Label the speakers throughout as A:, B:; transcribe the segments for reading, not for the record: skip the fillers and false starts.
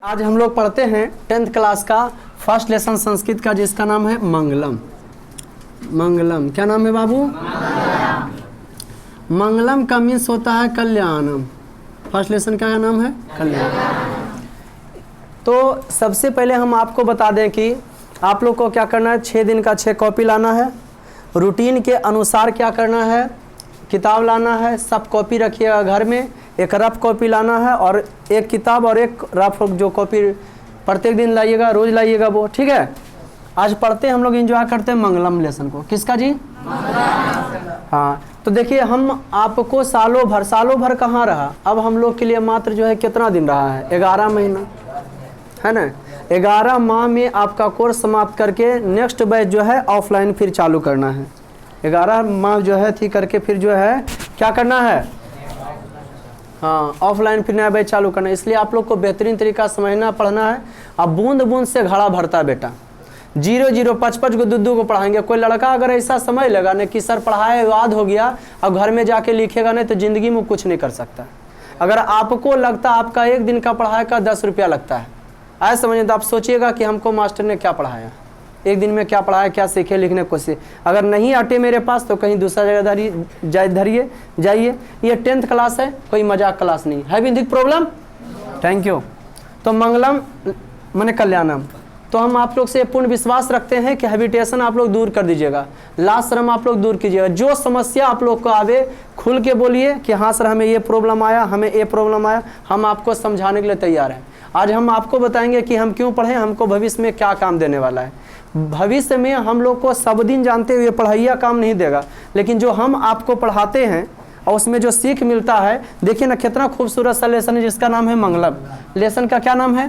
A: आज हम लोग पढ़ते हैं 10th क्लास का फर्स्ट लेसन संस्कृत का, जिसका नाम है मंगलम। मंगलम क्या नाम है बाबू? मंगलम का मीन्स होता है कल्याणम। फर्स्ट लेसन का नाम है कल्याण। तो सबसे पहले हम आपको बता दें कि आप लोग को क्या करना है, 6 दिन का 6 कॉपी लाना है। रूटीन के अनुसार क्या करना है, किताब लाना है, सब कॉपी रखिएगा घर में। एक रफ कॉपी लाना है और एक किताब और एक रफ जो कॉपी प्रत्येक दिन लाइएगा, रोज लाइएगा वो, ठीक है। आज पढ़ते हम लोग एंजॉय करते हैं मंगलम लेसन को। किसका जी? हाँ, तो देखिए हम आपको सालों भर कहाँ रहा, अब हम लोग के लिए मात्र जो है कितना दिन रहा है, 11 महीना है ना। 11 माह में आपका कोर्स समाप्त करके नेक्स्ट बैच जो है ऑफलाइन फिर चालू करना है। 11 माह जो है थी करके फिर जो है क्या करना है, हाँ ऑफलाइन फिर नया बैच चालू करना है। इसलिए आप लोग को बेहतरीन तरीका समझना पढ़ना है। अब बूंद बूंद से घड़ा भरता है बेटा। 0-0 5-5 को 2-2 को पढ़ाएंगे। कोई लड़का अगर ऐसा समझ लेगा ना कि सर पढ़ाया याद हो गया, अब घर में जाके लिखेगा नहीं तो ज़िंदगी में कुछ नहीं कर सकता। अगर आपको लगता आपका एक दिन का पढ़ाई का 10 रुपया लगता है, ऐसा समझिए, तो आप सोचिएगा कि हमको मास्टर ने क्या पढ़ाया, एक दिन में क्या पढ़ाया, क्या सीखे, लिखने को कोशिश। अगर नहीं अटे मेरे पास तो कहीं दूसरा जगह धरिए जाइए। ये 10th क्लास है, कोई मजाक क्लास नहीं। Having problem? Thank you. तो मंगलम माने कल्याणम। तो हम आप लोग से पूर्ण विश्वास रखते हैं कि हैबिटेशन आप लोग दूर कर दीजिएगा, लाज शर्म आप लोग दूर कीजिएगा। जो समस्या आप लोग को आवे खुल के बोलिए कि हाँ सर हमें ये प्रॉब्लम आया, हमें ये प्रॉब्लम आया, हम आपको समझाने के लिए तैयार हैं। आज हम आपको बताएंगे कि हम क्यों पढ़ें, हमको भविष्य में क्या काम देने वाला है। भविष्य में हम लोग को सब दिन जानते हुए पढ़ाइया काम नहीं देगा, लेकिन जो हम आपको पढ़ाते हैं और उसमें जो सीख मिलता है, देखिए ना कितना खूबसूरत सा लेसन है जिसका नाम है मंगलम। लेसन का क्या नाम है?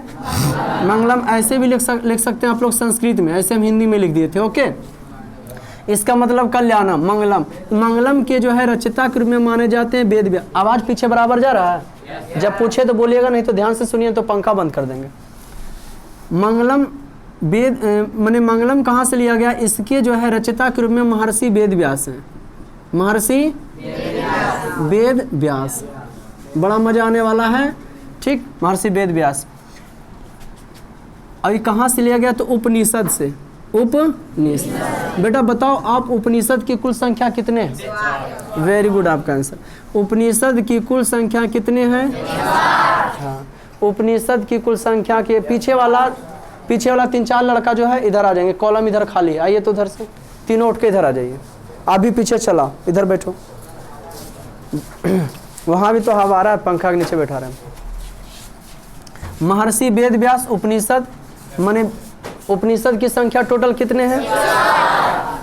A: मंगलम। ऐसे भी लिख सकते हैं आप लोग संस्कृत में, ऐसे हम हिंदी में लिख दिए थे, ओके। इसका मतलब कल्याणम, मंगलम। मंगलम के जो है रचयिता के रूप में माने जाते हैं वेद व्यास। आवाज पीछे बराबर जा रहा है? जब पूछे तो बोलिएगा, नहीं तो ध्यान से सुनिए, तो पंखा बंद कर देंगे। मंगलम वेद माने मंगलम कहाँ से लिया गया, इसके जो है रचयिता के रूप में महर्षि वेद व्यास हैं। महर्षि वेद व्यास, बड़ा मजा आने वाला है, ठीक। महर्षि वेद व्यास। अभी कहाँ से लिया गया, तो उपनिषद से। उपनिषद। बेटा बताओ आप उपनिषद की कुल संख्या कितने हैं? वेरी गुड, आपका आंसर। उपनिषद की कुल संख्या कितने हैं? हाँ, उपनिषद की कुल संख्या के पीछे वाला 3-4 लड़का जो है इधर आ जाएंगे, कॉलम इधर खाली है। आइए तो उधर से तीनों उठ के इधर आ जाइए। आप भी पीछे चला, इधर बैठो। वहाँ भी तो हवा आ रहा है, पंखा के नीचे बैठा रहे हैं। महर्षि वेद व्यास उपनिषद, माने उपनिषद की संख्या टोटल कितने हैं?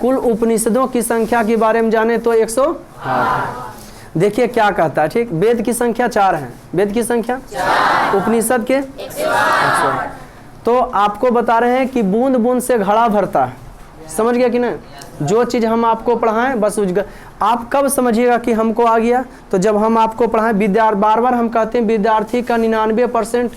A: कुल उपनिषदों की संख्या के बारे में जाने तो 108। देखिए क्या कहता है, ठीक। वेद की संख्या 4 है। वेद की संख्या, उपनिषद के 108। तो आपको बता रहे हैं कि बूंद बूंद से घड़ा भरता है। समझ गया कि नहीं? जो चीज़ हम आपको पढ़ाएं बस आप कब समझिएगा कि हमको आ गया, तो जब हम आपको पढ़ाएं। बार बार हम कहते हैं विद्यार्थी का 99%,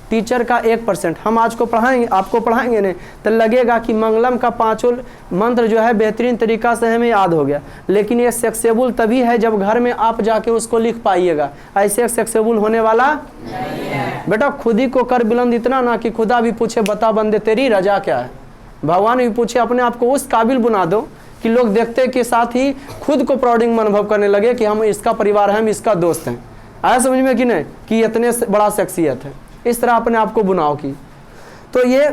A: टीचर का 1%। हम आज को पढ़ाएंगे, आपको पढ़ाएंगे नहीं तो लगेगा कि मंगलम का 5 मंत्र जो है बेहतरीन तरीका से हमें याद हो गया, लेकिन ये सक्सेसफुल तभी है जब घर में आप जाके उसको लिख पाइएगा। ऐसे सक्सेसफुल होने वाला नहीं है। बेटा खुद ही को कर बुलंद इतना ना कि खुदा भी पूछे बता बंदे तेरी रजा क्या है। भगवान भी पूछे, अपने आप को उस काबिल बना दो कि लोग देखते के साथ ही खुद को प्राउडिंग अनुभव करने लगे कि हम इसका परिवार है, हम इसका दोस्त हैं। आया समझ में कि नहीं, कि इतने बड़ा शख्सियत है। इस तरह अपने आप को बुनाओ की। तो ये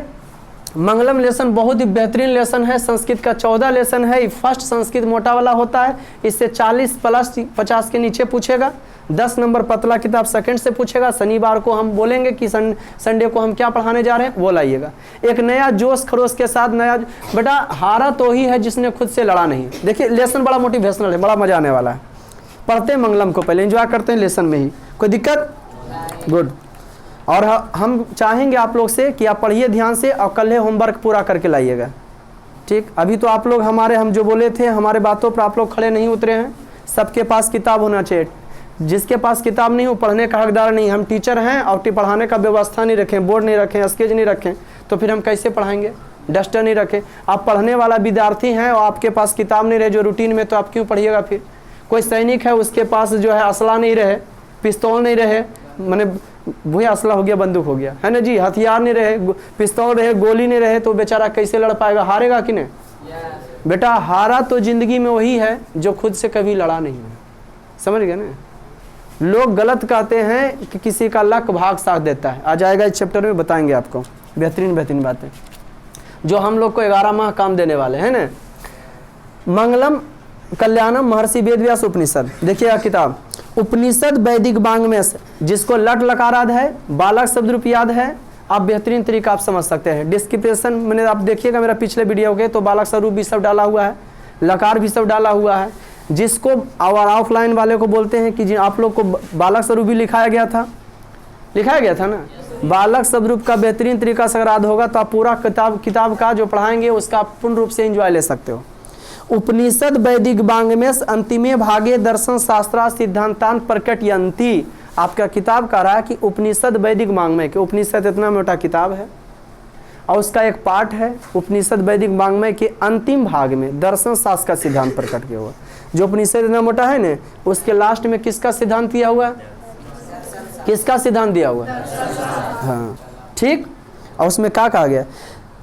A: मंगलम लेसन बहुत ही बेहतरीन लेसन है। संस्कृत का 14 लेसन है। फर्स्ट संस्कृत मोटा वाला होता है, इससे 40 प्लस 50 के नीचे पूछेगा। 10 नंबर पतला किताब सेकंड से पूछेगा। शनिवार को हम बोलेंगे कि संडे को हम क्या पढ़ाने जा रहे हैं, वो लाइएगा। एक नया जोश खरोश के साथ नया। बेटा हारा तो ही है जिसने खुद से लड़ा नहीं। देखिए लेसन बड़ा मोटिवेशनल है, बड़ा मजा आने वाला है। पढ़ते हैं मंगलम को, पहले एंजॉय करते हैं लेसन में ही। कोई दिक्कत? गुड। और हम चाहेंगे आप लोग से कि आप पढ़िए ध्यान से और कल होमवर्क पूरा करके लाइएगा, ठीक। अभी तो आप लोग हम जो बोले थे हमारे बातों पर आप लोग खड़े नहीं उतरे हैं। सबके पास किताब होना चाहिए। जिसके पास किताब नहीं हो पढ़ने का हकदार नहीं। हम टीचर हैं और पढ़ाने का व्यवस्था नहीं रखें, बोर्ड नहीं रखें, स्केच नहीं रखें, तो फिर हम कैसे पढ़ाएंगे? डस्टर नहीं रखें। आप पढ़ने वाला विद्यार्थी हैं और आपके पास किताब नहीं रहे जो रूटीन में, तो आप क्यों पढ़िएगा फिर? कोई सैनिक है उसके पास जो है असला नहीं रहे, पिस्तौल नहीं रहे, मैंने वही असला हो गया, बंदूक हो गया, है ना जी। हथियार नहीं रहे, पिस्तौल रहे, गोली नहीं रहे, तो बेचारा कैसे लड़ पाएगा? हारेगा कि नहीं? बेटा हारा तो जिंदगी में वही है जो खुद से कभी लड़ा नहीं है, समझ गए ना। लोग गलत कहते हैं कि किसी का लक भाग साथ देता है, आ जाएगा इस चैप्टर में बताएंगे आपको बेहतरीन बेहतरीन बातें जो हम लोग को 11 माह काम देने वाले हैं ना। मंगलम कल्याणम महर्षि वेदव्यास उपनिषद, देखिएगा किताब उपनिषद वैदिक वांग में से, जिसको लट लकाराद है, बालक शब्द रूप याद है, आप बेहतरीन तरीका आप समझ सकते हैं। डिस्क्रिप्शन मैंने आप देखिएगा मेरा पिछले वीडियो के, तो बालक स्वरूप भी सब डाला हुआ है, लकार भी सब डाला हुआ है, जिसको और ऑफलाइन वाले को बोलते हैं कि जी आप लोग को बालक स्वरूप भी लिखाया गया था ना। बालक स्वरूप का बेहतरीन तरीका से अगर याद होगा तो आप पूरा किताब का जो पढ़ाएंगे उसका आप पूर्ण रूप से एंजॉय ले सकते हो। उपनिषद वैदिक वांग में अंतिमे भागे दर्शन शास्त्रा सिद्धांतान प्रकटयंती, आपका किताब कह रहा है कि उपनिषद वैदिक वांग्मय के, उपनिषद इतना मोटा किताब है और उसका एक पार्ट है उपनिषद वैदिक वांग्मय के अंतिम भाग में दर्शन शास्त्र का सिद्धांत प्रकट किया हुआ। जो उपनिषद इतना मोटा है ना, उसके लास्ट में किसका सिद्धांत दिया हुआ है? किसका सिद्धांत दिया हुआ है? हाँ ठीक। और उसमें क्या कहा गया?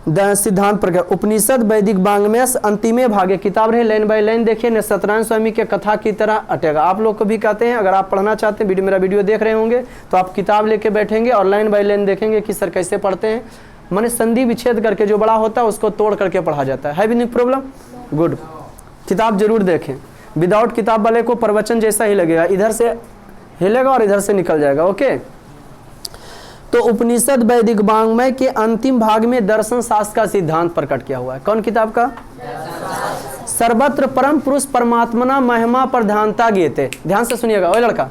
A: सिद्धांत प्रकट उपनिषद वैदिक वांग में अंतिमे भागे, किताब रहे लाइन बाय लाइन देखिए न, सत्यनारायण स्वामी के कथा की तरह अटेगा। आप लोग को भी कहते हैं, अगर आप पढ़ना चाहते हैं, मेरा वीडियो देख रहे होंगे तो आप किताब लेके बैठेंगे और लाइन बाय लाइन देखेंगे कि सर कैसे पढ़ते हैं। माने संधि विच्छेद करके जो बड़ा होता है उसको तोड़ करके पढ़ा जाता है भी नहीं प्रॉब्लम? गुड, किताब जरूर देखें। विदाउट किताब वाले को प्रवचन जैसा ही लगेगा, इधर से हिलेगा और इधर से निकल जाएगा। ओके, तो उपनिषद वैदिक वांग्मय के अंतिम भाग में दर्शन शास्त्र का सिद्धांत प्रकट किया हुआ है। कौन किताब का? सर्वत्र परम पुरुष परमात्मना महिमा प्रधानता गीते। ध्यान से सुनिएगा, ओए लड़का,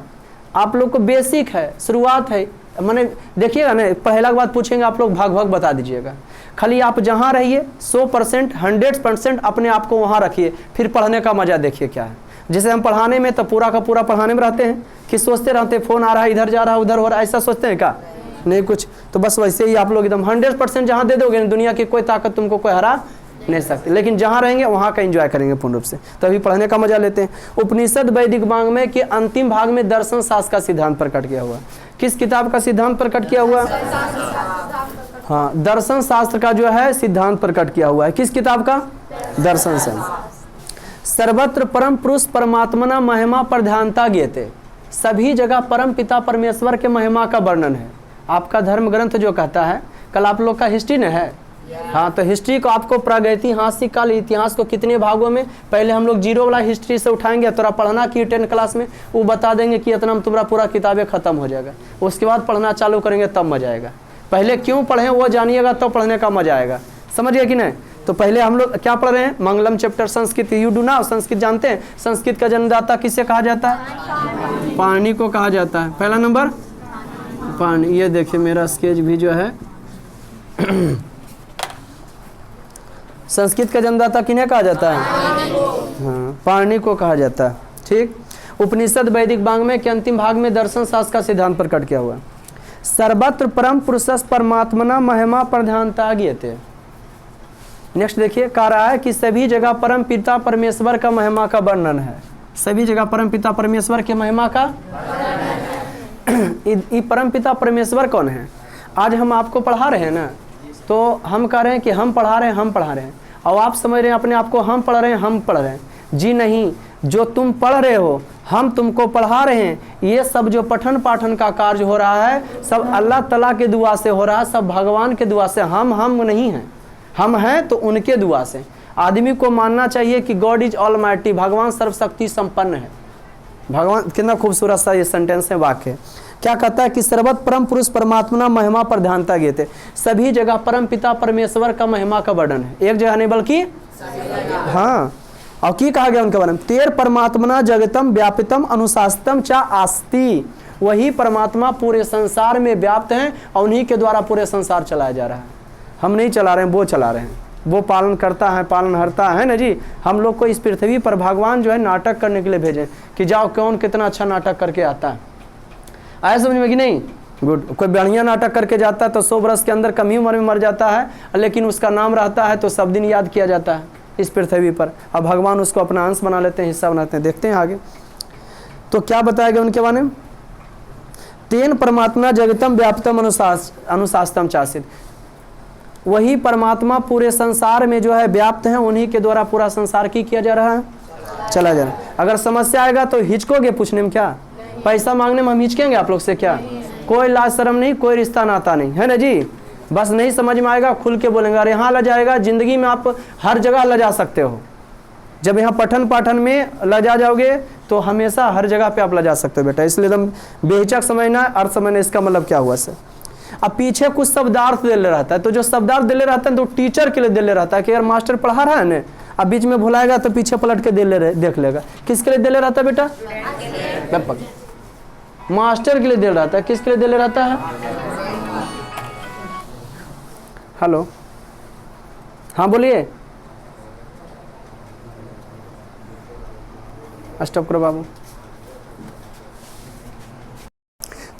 A: आप लोग को बेसिक है, शुरुआत है, मैंने देखिएगा ना, पहला बात पूछेंगे आप लोग भाग भाग बता दीजिएगा। खाली आप जहाँ रहिए 100% 100% अपने आप को वहाँ रखिए, फिर पढ़ने का मजा देखिए क्या है। जैसे हम पढ़ाने में तो पूरा का पूरा पढ़ाने में रहते हैं कि सोचते रहते हैं फोन आ रहा है, इधर जा रहा है, उधर हो रहा है, ऐसा सोचते हैं क्या? नहीं कुछ, तो बस वैसे ही आप लोग एकदम 100% जहाँ दे दोगे, दुनिया की कोई ताकत तुमको कोई हरा नहीं सकती। लेकिन जहाँ रहेंगे वहाँ का एंजॉय करेंगे पूर्ण रूप से, तभी पढ़ने का मजा लेते हैं। उपनिषद वैदिक वांग्मय के अंतिम भाग में दर्शन शास्त्र का सिद्धांत प्रकट किया हुआ। किस किताब का सिद्धांत प्रकट किया हुआ? हाँ, दर्शन शास्त्र का जो है सिद्धांत प्रकट किया हुआ है। किस किताब का? दर्शन से। सर्वत्र परम पुरुष परमात्मना महिमा प्रधानता ज्ञेते, सभी जगह परम पिता परमेश्वर के महिमा का वर्णन है। आपका धर्म ग्रंथ जो कहता है, कल आप लोग का हिस्ट्री न है, हाँ, तो हिस्ट्री को आपको प्रागैतिहासिक काल इतिहास को कितने भागों में, पहले हम लोग जीरो वाला हिस्ट्री से उठाएंगे, थोड़ा पढ़ना कि 10 क्लास में वो बता देंगे कि इतना में तुम्हारा पूरा किताबें खत्म हो जाएगा। उसके बाद पढ़ना चालू करेंगे तब मजा आएगा। पहले क्यों पढ़ें वो जानिएगा तो पढ़ने का मजा आएगा, समझ गए कि नहीं? तो पहले हम लोग क्या पढ़ रहे हैं? मंगलम चैप्टर संस्कृत, यू डू ना, संस्कृत जानते हैं? संस्कृत का जन्मदाता किसे कहा जाता है? पाणिनि को कहा जाता है। पहला नंबर पाणिनि। ये देखिए मेरा स्केच भी जो है संस्कृत का जन्मदाता किन्हें कहा जाता है? हाँ, पाणिनि को कहा जाता है। ठीक। उपनिषद वैदिक वांग्मय के अंतिम भाग में दर्शन शास्त्र का सिद्धांत प्रकट किया हुआ। सर्वत्र परम पुरुषस् परमात्मना महिमा प्रधानता ज्ञेते। नेक्स्ट देखिए, कह रहा है कि सभी जगह परम पिता परमेश्वर का महिमा का वर्णन है। सभी जगह परम पिता परमेश्वर के महिमा का ये परम पिता परमेश्वर कौन है? आज हम आपको पढ़ा रहे हैं ना, तो हम कह रहे हैं कि हम पढ़ा रहे हैं, और आप समझ रहे हैं अपने आप को हम पढ़ रहे हैं। जी नहीं, जो तुम पढ़ रहे हो हम तुमको पढ़ा रहे हैं। ये सब जो पठन पाठन का कार्य हो रहा है सब अल्लाह तआला के दुआ से हो रहा है, सब भगवान के दुआ से। हम नहीं हैं, हम हैं तो उनके दुआ से। आदमी को मानना चाहिए कि गॉड इज ऑलमाइटी, भगवान सर्वशक्ति संपन्न है। भगवान, कितना खूबसूरत सा ये सेंटेंस है, वाक्य क्या कहता है कि सर्वत्र परम पुरुष परमात्मा महिमा प्रधानता ज्ञेते, सभी जगह परम पिता परमेश्वर का महिमा का वर्णन है। एक जगह नहीं बल्कि हाँ, और की कहा गया उनके बारे में? तेर परमात्मना जगतम व्यापितम अनुशासितम चा आस्ति, वही परमात्मा पूरे संसार में व्याप्त हैं और उन्हीं के द्वारा पूरे संसार चलाया जा रहा है। हम नहीं चला रहे हैं, वो चला रहे हैं, वो पालन करता है, पालनहर्ता है ना जी। हम लोग को इस पृथ्वी पर भगवान जो है नाटक करने के लिए भेजे कि जाओ कौन कितना अच्छा नाटक करके आता है। आया समझ में कि नहीं? गुड। कोई बढ़िया नाटक करके जाता है तो 100 वर्ष के अंदर कम ही उम्र में मर जाता है, लेकिन उसका नाम रहता है तो सब दिन याद किया जाता है इस पृथ्वी पर। अब भगवान उसको अपना अंश बना लेते हैं, हिस्सा बनाते हैं। देखते हैं आगे तो क्या बताया गया उनके बारे में। तेन परमात्मा जगतम व्याप्तम अनुशास्तम चासित, वही परमात्मा पूरे संसार में जो है व्याप्त है, उन्हीं के द्वारा पूरा संसार की किया जा रहा है, चला जा रहा है। अगर समस्या आएगा तो हिचकोगे पूछने में? क्या पैसा मांगने में हम हिचकेंगे आप लोग से? क्या कोई लाज शर्म नहीं, कोई रिश्ता नाता नहीं है ना जी। बस नहीं समझ में आएगा खुल के बोलेंगे। और यहाँ लजा जाएगा, जिंदगी में आप हर जगह लजा सकते हो। जब यहाँ पठन पाठन में लजा जाओगे तो हमेशा हर जगह पे आप लजा सकते हो बेटा, इसलिए एकदम बेहिचक समझना, अर्थ समझना। इसका मतलब क्या हुआ सर? अब पीछे कुछ शब्दार्थ दे ले रहता है, तो जो शब्दार्थ दे ले रहता है तो टीचर के लिए दे ले रहता है कि यार मास्टर पढ़ा रहा है ना, अब बीच में भुलाएगा तो पीछे पलट के देख लेगा। किसके लिए दे ले रहता है बेटा? मास्टर के लिए दे रहता है। किसके लिए दे ले रहता है? हेलो, हाँ बोलिए। स्टॉप करो बाबू।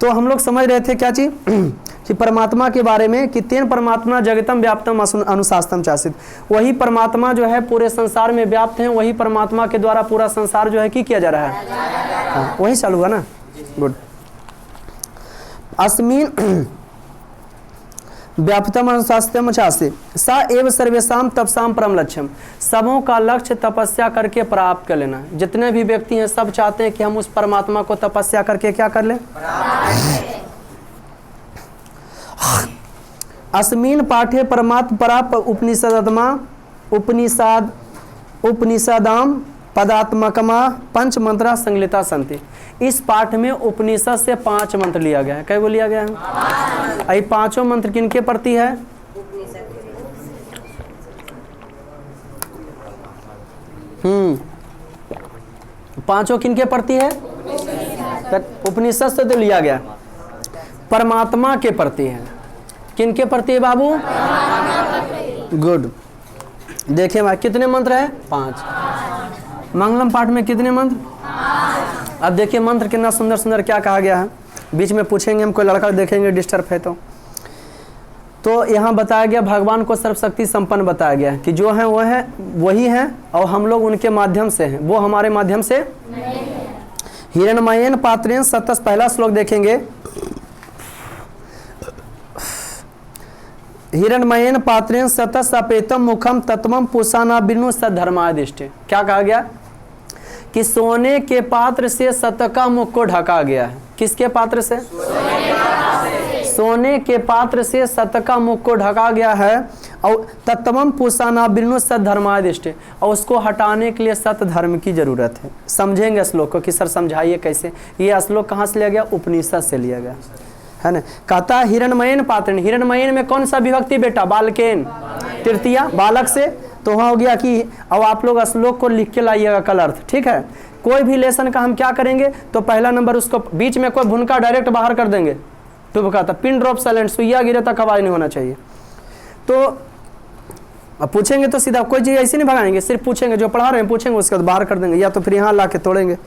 A: तो हम लोग समझ रहे थे क्या चीज कि परमात्मा के बारे में कि तेन परमात्मा जगतम व्याप्तम अनुशास्तम चासित, वही परमात्मा जो है पूरे संसार में व्याप्त है, वही परमात्मा के द्वारा पूरा संसार जो है की किया जा रहा है। हाँ, वही चालू हुआ ना। गुड। अस्मिन व्याप्तम अनुशास्तम चासित सा एव सर्वेशाम तपसाम परम लक्ष्यम, सबों का लक्ष्य तपस्या करके प्राप्त कर लेना। जितने भी व्यक्ति हैं सब चाहते हैं कि हम उस परमात्मा को तपस्या करके क्या कर लें? अस्मिन पाठे परमात्म परा उपनिषदाम पदात्मकमा पंच मंत्रा संगलिता संति। इस पाठ में उपनिषद से 5 मंत्र लिया गया है। क्या लिया गया है? ये 5 मंत्र किनके प्रति है? पांचों किनके प्रति है? उपनिषद से तो लिया गया, परमात्मा के प्रति है। किनके प्रति है बाबू? गुड। देखिए भाई कितने मंत्र है? 5। मंगलम पाठ में कितने मंत्र? अब देखिए मंत्र कितना सुंदर सुंदर क्या कहा गया है। बीच में पूछेंगे हम, कोई लड़का देखेंगे डिस्टर्ब है तो यहाँ बताया गया भगवान को सर्वशक्ति संपन्न बताया गया कि जो है वो है वही है और हम लोग उनके माध्यम से हैं, वो हमारे माध्यम से हिरण्मयेन पात्रेण सतस, पहला श्लोक देखेंगे। हिरण्मयेन पात्रेण सतस अपेतम मुखम तत्वम पुषाना बिनु सद्धर्मादिष्टे। क्या कहा गया? कि सोने के पात्र से सत का मुख को ढका गया है। किसके पात्र से? सोने के पात्र से सत का मुख को ढका गया है। और तत्वम पुषाना बिनु सद्धर्मादिष्टे, और उसको हटाने के लिए सत धर्म की जरूरत है। समझेंगे श्लोक को कि सर समझाइए कैसे। ये श्लोक कहाँ से लिया गया? उपनिषद से लिया गया है ना। कहता हिरण्मयेन पात्रेण, हिरण्मयेन में कौन सा विभक्ति बेटा? बालकेन, तृतीया, बालक से। तो वहाँ हो गया कि अब आप लोग श्लोक को लिख के लाइएगा कल अर्थ, ठीक है। कोई भी लेसन का हम क्या करेंगे तो पहला नंबर उसको बीच में कोई भुनका डायरेक्ट बाहर कर देंगे। टुबका था पिन ड्रॉप साइलेंट, सुइया गिरे तक आवाज नहीं होना चाहिए। तो अब पूछेंगे तो सीधा कोई चीज़ ऐसे नहीं भगाएंगे, सिर्फ पूछेंगे, जो पढ़ा रहे हैं पूछेंगे, उसके बाद बाहर कर देंगे, या तो फिर यहाँ ला के तोड़ेंगे।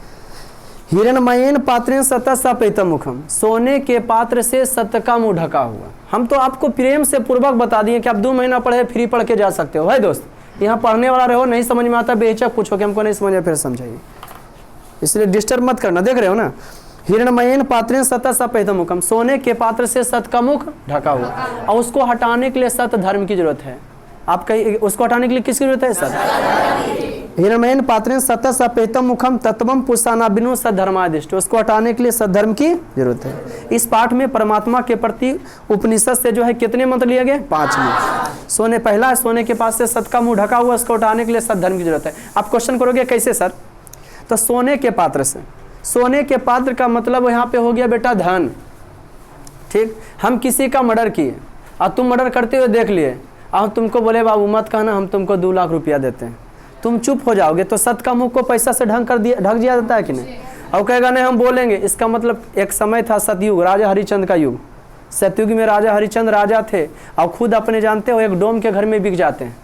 A: हिरण्मयेन पात्रेण सतस अपेतम मुखम, सोने के पात्र से सत्य का मुंह ढका हुआ। हम तो आपको प्रेम से पूर्वक बता दिए कि आप 2 महीना पढ़े फ्री पढ़ के जा सकते हो। भाई दोस्त, यहाँ पढ़ने वाला रहो, नहीं समझ में आता बेहिचक पूछो कि हमको नहीं समझ में, फिर समझाइए, इसलिए डिस्टर्ब मत करना। देख रहे हो ना, हिरण्मयेन पात्रेण सतस अपेतम मुखम, सोने के पात्र से सत का मुख ढका हुआ, और उसको हटाने के लिए सत धर्म की जरूरत है। आप कहीं उसको हटाने के लिए किसकी जरूरत है? सत। हिरण्मयेन पात्रेण सतस अपेतम मुखम तत्वम पुषाना बिनु सद्धर्मादिष्ट, उसको हटाने के लिए सद्धर्म की जरूरत है। इस पाठ में परमात्मा के प्रति उपनिषद से जो है कितने मंत्र लिए गए? 5 मंत्र। सोने पहला, सोने के पास से सत का मुंह ढका हुआ, उसको हटाने के लिए सद्धर्म की जरूरत है। आप क्वेश्चन करोगे कैसे सर? तो सोने के पात्र से, सोने के पात्र का मतलब यहाँ पे हो गया बेटा धन। ठीक, हम किसी का मर्डर किए और तुम मर्डर करते हुए देख लिए, और तुमको बोले बाबू मत कहना, हम तुमको 2 लाख रुपया देते हैं, तुम चुप हो जाओगे तो सत का मुंह को पैसा से ढक दिया जाता है कि नहीं? और कहेगा नहीं हम बोलेंगे। इसका मतलब एक समय था सतयुग, राजा हरिचंद का युग। सतयुग में राजा हरिचंद राजा थे और खुद अपने जानते हो एक डोम के घर में बिक जाते हैं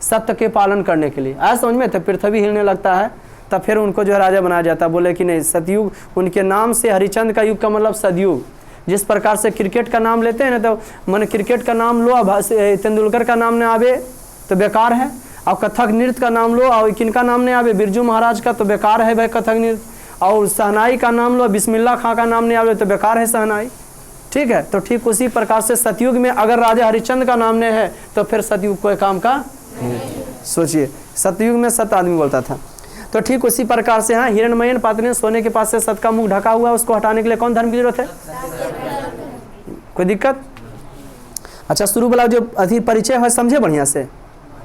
A: सत्य के पालन करने के लिए। आज समझ में, तो पृथ्वी हिलने लगता है, तब फिर उनको जो है राजा बनाया जाता है। बोले कि नहीं, सतयुग उनके नाम से, हरिचंद का युग का मतलब सतयुग। जिस प्रकार से क्रिकेट का नाम लेते हैं ना, तो मन क्रिकेट का नाम लो, अब तेंदुलकर का नाम नहीं आवे तो बेकार है, और कथक नृत्य का नाम लो और किनका नाम नहीं आवे, बिरजू महाराज का, तो बेकार है भाई कथक नृत्य। और शहनाई का नाम लो, बिस्मिल्लाह खां का नाम नहीं आवे तो बेकार है शहनाई, ठीक है। तो ठीक उसी प्रकार से सतयुग में अगर राजा हरिश्चंद्र का नाम नहीं है तो फिर सतयुग कोई काम का सोचिए, सतयुग में 7 आदमी बोलता था। तो ठीक उसी प्रकार से हाँ, हिरण्मयन पात्र सोने के पास से सत का मुख ढका हुआ, उसको हटाने के लिए कौन धर्म की जरूरत है? कोई दिक्कत? अच्छा, शुरू वाला जो अधिक परिचय है समझे बढ़िया से,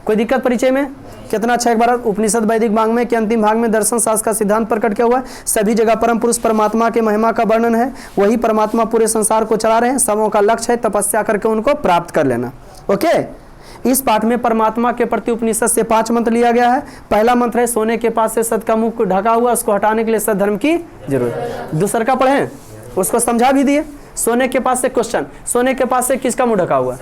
A: कोई दिक्कत परिचय में? कितना अच्छा। एक बार उपनिषद वैदिक वांग्मय के अंतिम भाग में दर्शन शास्त्र का सिद्धांत प्रकट किया हुआ है। सभी जगह परम पुरुष परमात्मा के महिमा का वर्णन है, वही परमात्मा पूरे संसार को चला रहे हैं, सबों का लक्ष्य है तपस्या करके उनको प्राप्त कर लेना। ओके, इस पाठ में परमात्मा के प्रति उपनिषद से 5 मंत्र लिया गया है। पहला मंत्र है सोने के पास से सत का मुख ढका हुआ, उसको हटाने के लिए सत धर्म की जरूरत। दूसरा का पढ़े, उसको समझा भी दिए। सोने के पास से क्वेश्चन, सोने के पास से किसका मुंह ढका हुआ,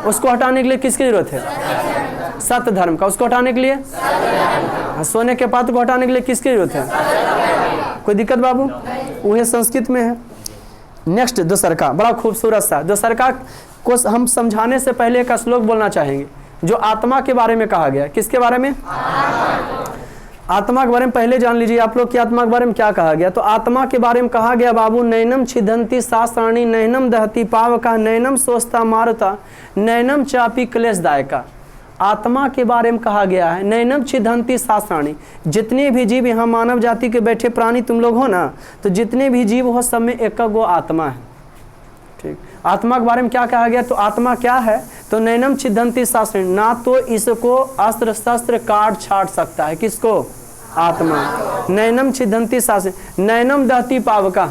A: उसको हटाने के लिए किसकी जरूरत है? सत धर्म का। उसको हटाने के लिए सोने के पात्र को हटाने के लिए किसकी जरूरत है? कोई दिक्कत बाबू? वह संस्कृत में है। नेक्स्ट दूसर का बड़ा खूबसूरत सा, दूसर का को हम समझाने से पहले एक श्लोक बोलना चाहेंगे जो आत्मा के बारे में कहा गया। किसके बारे में? आत्मा के बारे में पहले जान लीजिए आप लोग कि आत्मा के बारे में क्या कहा गया। तो आत्मा के बारे में कहा गया बाबू, नैनम छिदंती शास्त्राणी, नैनम दहती पावका, नैनम सोचता मारुता, नैनम चापी क्लेशदायका। आत्मा के बारे में कहा गया है नैनम छिदंती शास्त्राणी। जितने भी जीव यहाँ मानव जाति के बैठे प्राणी तुम लोग हो ना, तो जितने भी जीव हो सब में एक गो आत्मा है, ठीक। आत्मा के बारे में क्या कहा गया? तो आत्मा क्या है? तो नैनम छिदंती शास्त्राणी, ना तो इसको अस्त्र शस्त्र काट छाट सकता है। किसको? आत्मा। नैनम छिदंती शास्त्राणी, नैनम दहती पावका,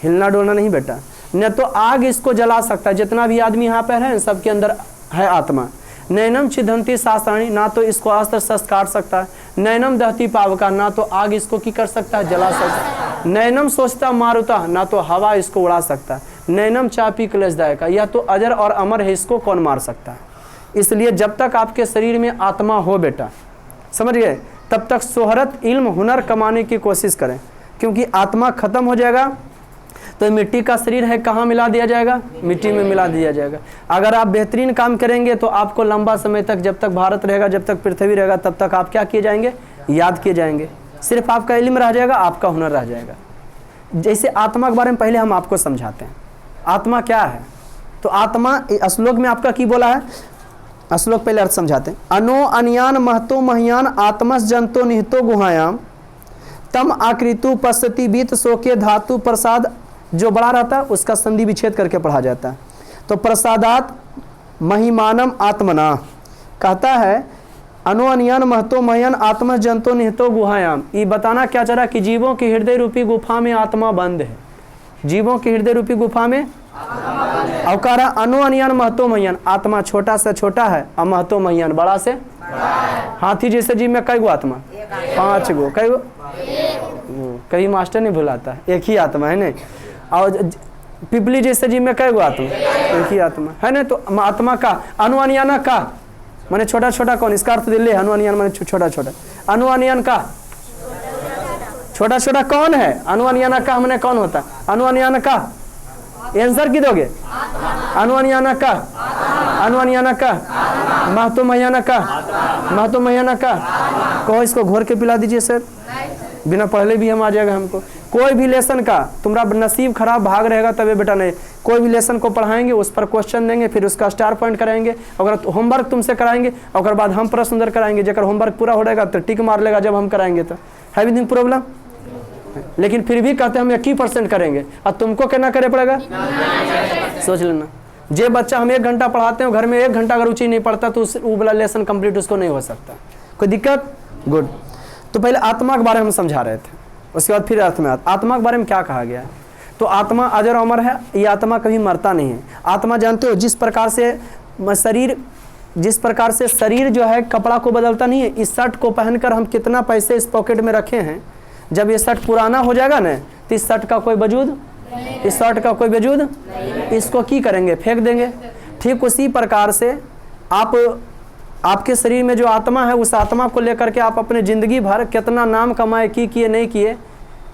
A: हिलना डोलना नहीं बेटा, न तो आग इसको जला सकता है। जितना भी आदमी यहाँ पर है सबके अंदर है आत्मा। नैनम छिदंती शास्त्राणी, ना तो इसको अस्त्र शस्त्र काट सकता है। नैनम दहती पावका, ना तो आग इसको की कर सकता है, जला सकता है। नैनम सोचता मारुता, ना तो हवा इसको उड़ा सकता है। नैनम चापी क्लेशदायका, यह तो अजर और अमर है, इसको कौन मार सकता है। इसलिए जब तक आपके शरीर में आत्मा हो बेटा, समझ गए, तब तक शोहरत इल्म हुनर कमाने की कोशिश करें, क्योंकि आत्मा खत्म हो जाएगा तो मिट्टी का शरीर है, कहाँ मिला दिया जाएगा? मिट्टी में मिला दिया जाएगा। अगर आप बेहतरीन काम करेंगे तो आपको लंबा समय तक, जब तक भारत रहेगा, जब तक पृथ्वी रहेगा, तब तक आप क्या किए जाएंगे? याद किए जाएंगे। सिर्फ आपका इल्म रह जाएगा, आपका हुनर रह जाएगा। जैसे आत्मा के बारे में पहले हम आपको समझाते हैं, आत्मा क्या है। तो आत्मा श्लोक में आपका की बोला है, श्लोक पहले अर्थ समझाते हैं। अनो अनियान महतो महियान आत्मस जंतो निहितो गुहायाम तम आकृतु पश्यति बीत शोके धातु प्रसाद, जो बड़ा रहता है उसका संधि विच्छेद करके पढ़ा जाता है। तो प्रसादात महिमानम आत्मना कहता है, अनु अनियान महतो महियान आत्मस जंतो निहितो गुहायाम। ये बताना क्या चाह रहा कि जीवों की हृदय रूपी गुफा में आत्मा बंद है। जीवों की हृदय रूपी गुफा में अवकारा अनु अनियान महतो महियान, आत्मा छोटा से छोटा है और महतो महियान बड़ा से। हाथी जैसे जीव में कई गो आत्मा? 5 गो। कई गो? कई मास्टर नहीं भुलाता, एक ही आत्मा है नहीं। और पिपली जैसे जीव में कई गो आत्मा? एक ही आत्मा है ना। तो आत्मा का अनुअनियाना का माने छोटा छोटा कौन? इसका अर्थ दिल्ली, अनुअनियान माने छोटा छोटा। अनुअनियान का छोटा छोटा कौन है? अनुअनियाना का हमने कौन होता है? अनुअनियाना का आंसर की दोगे? अनुअनियाना का, अनुअनियाना का, महतो महियाना का, महतो महियाना का। कहो इसको घोर के पिला दीजिए सर, बिना पहले भी हम आ जाएगा हमको। कोई भी लेसन का तुम्हारा नसीब खराब भाग रहेगा तबे बेटा नहीं, कोई भी लेसन को पढ़ाएंगे, उस पर क्वेश्चन देंगे, फिर उसका स्टार पॉइंट कराएंगे। अगर होमवर्क तुमसे कराएंगे और बाद हम प्रश्न उधर कराएंगे, जब होमवर्क पूरा हो जाएगा तो टिक मार लेगा जब हम कराएंगे तो। है भी प्रॉब्लम, लेकिन फिर भी कहते हैं हम 21% करेंगे और तुमको क्या करे पड़ेगा? सोच लेना। जे बच्चा हम 1 घंटा पढ़ाते हैं घर में 1 घंटा अगर रुचि नहीं पड़ता तो वो वाला लेसन कंप्लीट उसको नहीं हो सकता। कोई दिक्कत? गुड। तो पहले आत्मा के बारे में हम समझा रहे थे, उसके बाद फिर अर्थ में आत्मा के बारे में क्या कहा गया है। तो आत्मा अजर अमर है, ये आत्मा कभी मरता नहीं है। आत्मा जानते हो जिस प्रकार से शरीर जो है कपड़ा को बदलता नहीं है, इस शर्ट को पहनकर हम कितना पैसे इस पॉकेट में रखे हैं, जब ये शर्ट पुराना हो जाएगा ना तो इस शर्ट का कोई वजूद, इस शर्ट का कोई वजूद, इसको की करेंगे? फेंक देंगे। ठीक उसी प्रकार से आपके शरीर में जो आत्मा है, उस आत्मा को लेकर के आप अपने ज़िंदगी भर कितना नाम कमाए, की किए नहीं किए,